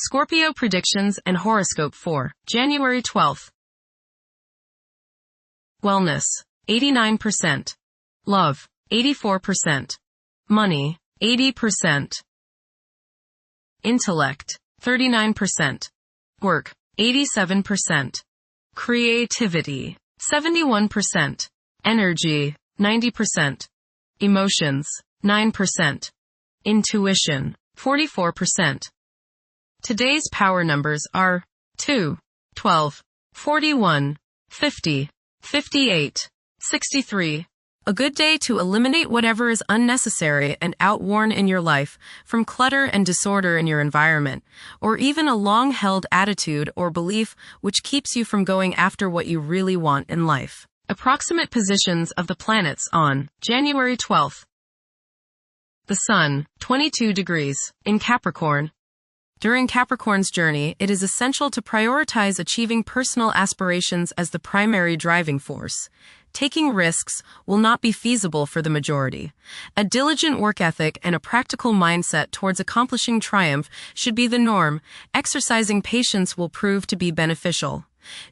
Scorpio predictions and horoscope for January 12th. Wellness, 89%. Love, 84%. Money, 80%. Intellect, 39%. Work, 87%. Creativity, 71%. Energy, 90%. Emotions, 9%. Intuition, 44%. Today's power numbers are 2, 12, 41, 50, 58, 63. A good day to eliminate whatever is unnecessary and outworn in your life, from clutter and disorder in your environment, or even a long-held attitude or belief which keeps you from going after what you really want in life. Approximate positions of the planets on January 12th. The Sun, 22 degrees, in Capricorn. During Capricorn's journey, it is essential to prioritize achieving personal aspirations as the primary driving force. Taking risks will not be feasible for the majority. A diligent work ethic and a practical mindset towards accomplishing triumph should be the norm. Exercising patience will prove to be beneficial.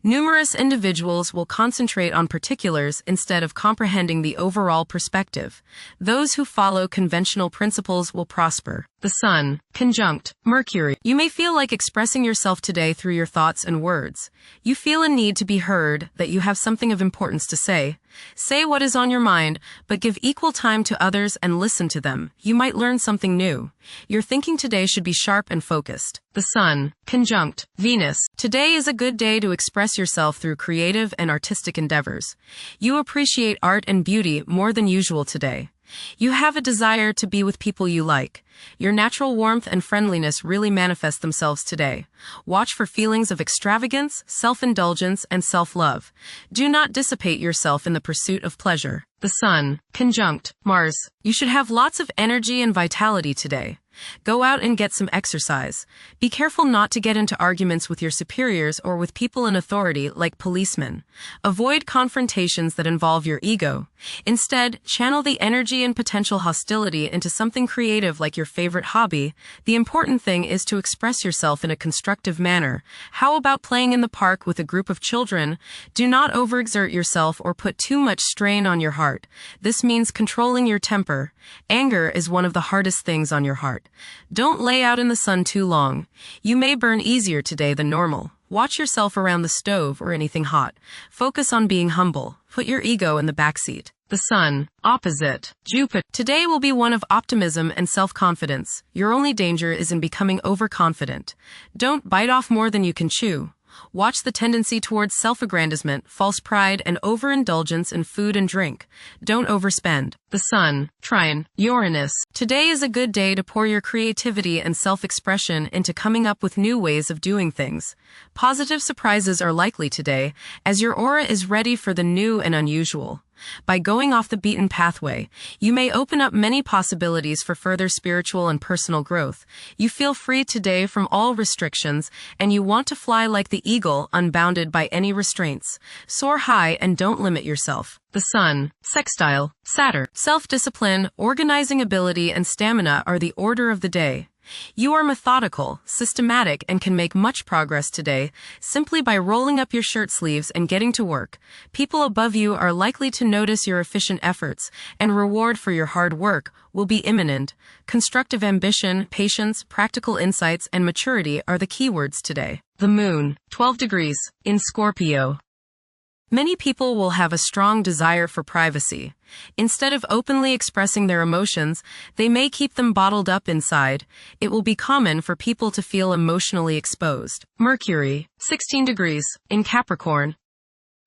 Numerous individuals will concentrate on particulars instead of comprehending the overall perspective. Those who follow conventional principles will prosper. The Sun, conjunct Mercury. You may feel like expressing yourself today through your thoughts and words. You feel a need to be heard, that you have something of importance to say. Say what is on your mind, but give equal time to others and listen to them. You might learn something new. Your thinking today should be sharp and focused. The Sun, conjunct Venus. Today is a good day to express yourself through creative and artistic endeavors. You appreciate art and beauty more than usual today. You have a desire to be with people you like. Your natural warmth and friendliness really manifest themselves today. Watch for feelings of extravagance, self-indulgence, and self-love. Do not dissipate yourself in the pursuit of pleasure. The Sun, conjunct Mars. You should have lots of energy and vitality today. Go out and get some exercise. Be careful not to get into arguments with your superiors or with people in authority like policemen. Avoid confrontations that involve your ego. Instead, channel the energy and potential hostility into something creative like your favorite hobby. The important thing is to express yourself in a constructive manner. How about playing in the park with a group of children? Do not overexert yourself or put too much strain on your heart. This means controlling your temper. Anger is one of the hardest things on your heart. Don't lay out in the sun too long. You may burn easier today than normal. Watch yourself around the stove or anything hot. Focus on being humble. Put your ego in the backseat. The Sun, opposite Jupiter. Today will be one of optimism and self-confidence. Your only danger is in becoming overconfident. Don't bite off more than you can chew. Watch the tendency towards self-aggrandizement, false pride, and overindulgence in food and drink. Don't overspend. The Sun, trine Uranus. Today is a good day to pour your creativity and self-expression into coming up with new ways of doing things. Positive surprises are likely today, as your aura is ready for the new and unusual. By going off the beaten pathway, you may open up many possibilities for further spiritual and personal growth. You feel free today from all restrictions, and you want to fly like the eagle, unbounded by any restraints. Soar high and don't limit yourself. The Sun, sextile Saturn. Self-discipline, organizing ability, and stamina are the order of the day. You are methodical, systematic, and can make much progress today simply by rolling up your shirt sleeves and getting to work. People above you are likely to notice your efficient efforts, and reward for your hard work will be imminent. Constructive ambition, patience, practical insights, and maturity are the keywords today. The Moon, 12 degrees, in Scorpio. Many people will have a strong desire for privacy. Instead of openly expressing their emotions, they may keep them bottled up inside. It will be common for people to feel emotionally exposed. Mercury, 16 degrees, in Capricorn.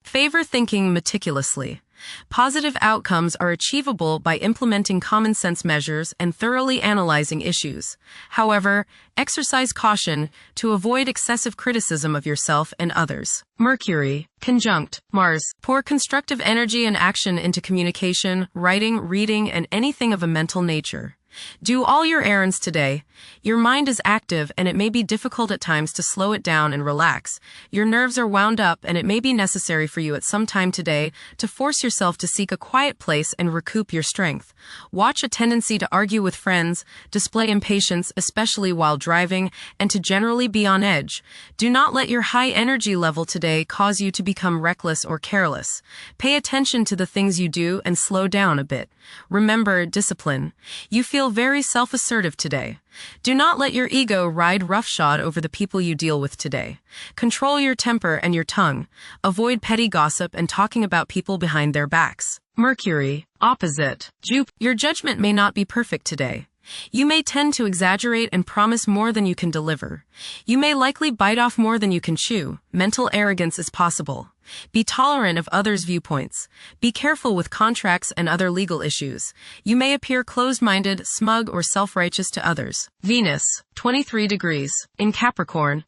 Favor thinking meticulously. Positive outcomes are achievable by implementing common sense measures and thoroughly analyzing issues. However, exercise caution to avoid excessive criticism of yourself and others. Mercury, conjunct Mars. Pour constructive energy and action into communication, writing, reading, and anything of a mental nature. Do all your errands today. Your mind is active and it may be difficult at times to slow it down and relax. Your nerves are wound up and it may be necessary for you at some time today to force yourself to seek a quiet place and recoup your strength. Watch a tendency to argue with friends, display impatience, especially while driving, and to generally be on edge. Do not let your high energy level today cause you to become reckless or careless. Pay attention to the things you do and slow down a bit. Remember discipline. You feel very self-assertive today. Do not let your ego ride roughshod over the people you deal with today. Control your temper and your tongue. Avoid petty gossip and talking about people behind their backs. Mercury, opposite Jupiter. Your judgment may not be perfect today. You may tend to exaggerate and promise more than you can deliver. You may likely bite off more than you can chew. Mental arrogance is possible. Be tolerant of others' viewpoints. Be careful with contracts and other legal issues. You may appear closed-minded, smug, or self-righteous to others. Venus, 23 degrees, in Capricorn.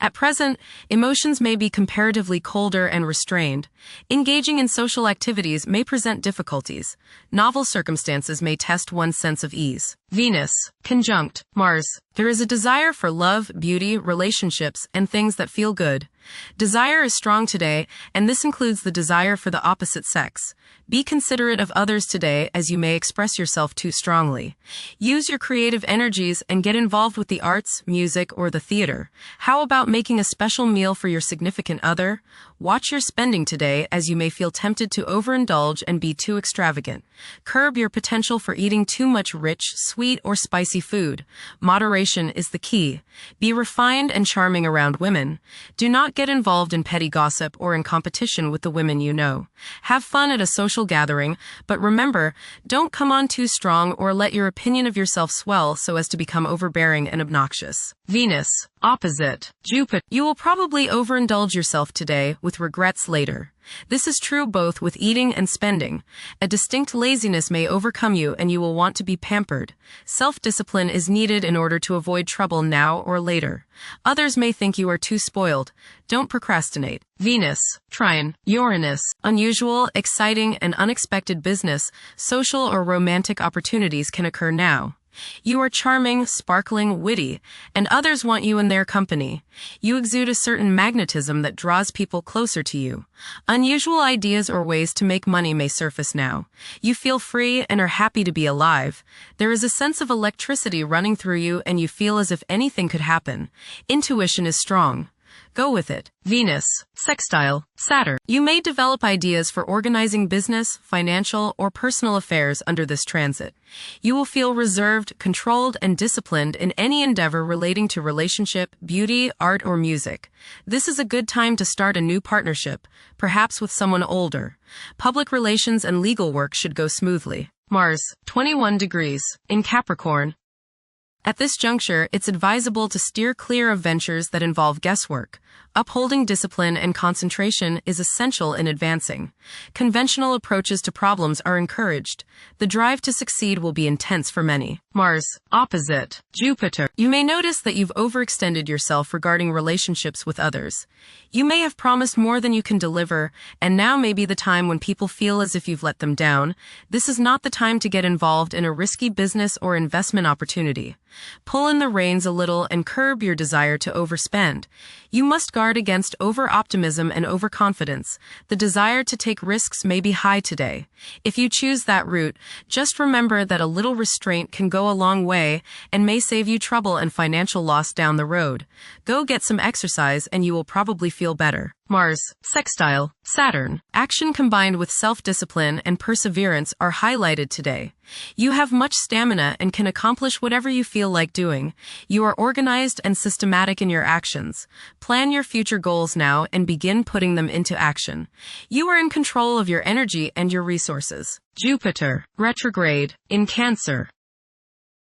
At present, emotions may be comparatively colder and restrained. Engaging in social activities may present difficulties. Novel circumstances may test one's sense of ease. Venus, conjunct Mars. There is a desire for love, beauty, relationships, and things that feel good. Desire is strong today, and this includes the desire for the opposite sex. Be considerate of others today as you may express yourself too strongly. Use your creative energies and get involved with the arts, music, or the theater. How about making a special meal for your significant other? Watch your spending today as you may feel tempted to overindulge and be too extravagant. Curb your potential for eating too much rich, sweet, or spicy food. Moderation is the key. Be refined and charming around women. Do not get involved in petty gossip or in competition with the women you know. Have fun at a social gathering, but remember, don't come on too strong or let your opinion of yourself swell so as to become overbearing and obnoxious. Venus, opposite Jupiter. You will probably overindulge yourself today with regrets later. This is true both with eating and spending. A distinct laziness may overcome you and you will want to be pampered. Self-discipline is needed in order to avoid trouble now or later. Others may think you are too spoiled. Don't procrastinate. Venus, trine Uranus. Unusual, exciting, and unexpected business, social or romantic opportunities can occur now. You are charming, sparkling, witty, and others want you in their company. You exude a certain magnetism that draws people closer to you. Unusual ideas or ways to make money may surface now. You feel free and are happy to be alive. There is a sense of electricity running through you and you feel as if anything could happen. Intuition is strong. Go with it. Venus, sextile Saturn. You may develop ideas for organizing business, financial, or personal affairs under this transit. You will feel reserved, controlled, and disciplined in any endeavor relating to relationship, beauty, art, or music. This is a good time to start a new partnership, perhaps with someone older. Public relations and legal work should go smoothly. Mars, 21 degrees, in Capricorn. At this juncture, it's advisable to steer clear of ventures that involve guesswork. Upholding discipline and concentration is essential in advancing. Conventional approaches to problems are encouraged. The drive to succeed will be intense for many. Mars, opposite Jupiter. You may notice that you've overextended yourself regarding relationships with others. You may have promised more than you can deliver, and now may be the time when people feel as if you've let them down. This is not the time to get involved in a risky business or investment opportunity. Pull in the reins a little and curb your desire to overspend. You must guard against over-optimism and overconfidence. The desire to take risks may be high today. If you choose that route, just remember that a little restraint can go a long way and may save you trouble and financial loss down the road. Go get some exercise and you will probably feel better. Mars, sextile Saturn. Action combined with self-discipline and perseverance are highlighted today. You have much stamina and can accomplish whatever you feel like doing. You are organized and systematic in your actions. Plan your future goals now and begin putting them into action. You are in control of your energy and your resources. Jupiter, retrograde, in Cancer.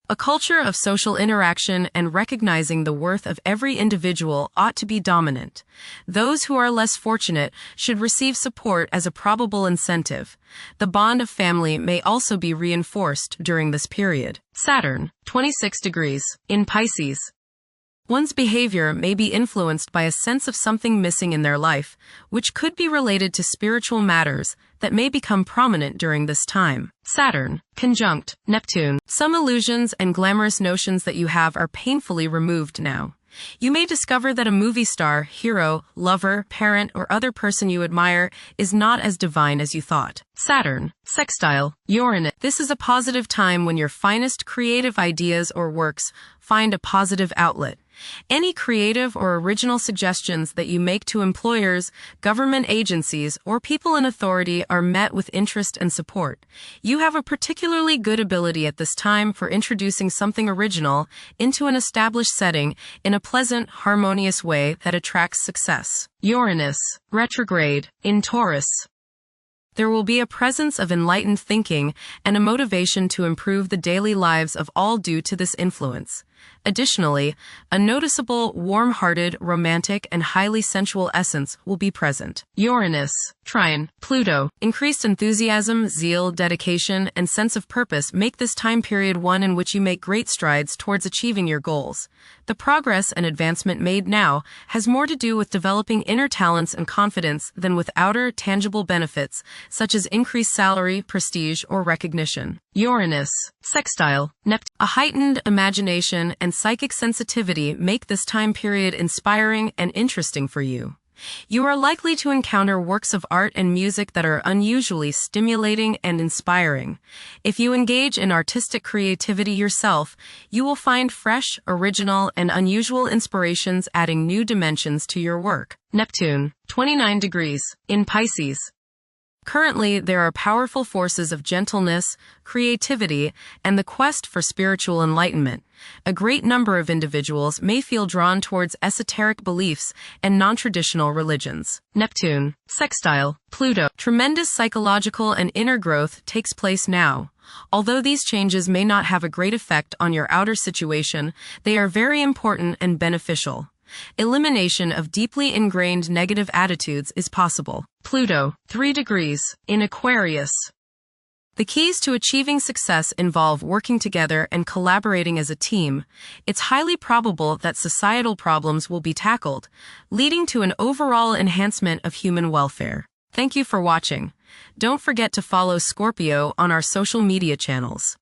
A culture of social interaction and recognizing the worth of every individual ought to be dominant. Those who are less fortunate should receive support as a probable incentive. The bond of family may also be reinforced during this period. Saturn, 26 degrees, in Pisces. One's behavior may be influenced by a sense of something missing in their life, which could be related to spiritual matters that may become prominent during this time. Saturn, conjunct Neptune. Some illusions and glamorous notions that you have are painfully removed now. You may discover that a movie star, hero, lover, parent, or other person you admire is not as divine as you thought. Saturn, sextile Uranus. This is a positive time when your finest creative ideas or works find a positive outlet. Any creative or original suggestions that you make to employers, government agencies, or people in authority are met with interest and support. You have a particularly good ability at this time for introducing something original into an established setting in a pleasant, harmonious way that attracts success. Uranus, retrograde, in Taurus. There will be a presence of enlightened thinking and a motivation to improve the daily lives of all due to this influence. Additionally, a noticeable, warm-hearted, romantic, and highly sensual essence will be present. Uranus, trine Pluto. Increased enthusiasm, zeal, dedication, and sense of purpose make this time period one in which you make great strides towards achieving your goals. The progress and advancement made now has more to do with developing inner talents and confidence than with outer, tangible benefits, such as increased salary, prestige, or recognition. Uranus, sextile Neptune. A heightened imagination and psychic sensitivity make this time period inspiring and interesting for you. You are likely to encounter works of art and music that are unusually stimulating and inspiring. If you engage in artistic creativity yourself, you will find fresh, original, and unusual inspirations adding new dimensions to your work. Neptune, 29 degrees, in Pisces. Currently, there are powerful forces of gentleness, creativity, and the quest for spiritual enlightenment. A great number of individuals may feel drawn towards esoteric beliefs and non-traditional religions. Neptune, sextile Pluto. Tremendous psychological and inner growth takes place now. Although these changes may not have a great effect on your outer situation, they are very important and beneficial. Elimination of deeply ingrained negative attitudes is possible. Pluto, 3 degrees, in Aquarius. The keys to achieving success involve working together and collaborating as a team. It's highly probable that societal problems will be tackled, leading to an overall enhancement of human welfare. Thank you for watching. Don't forget to follow Scorpio on our social media channels.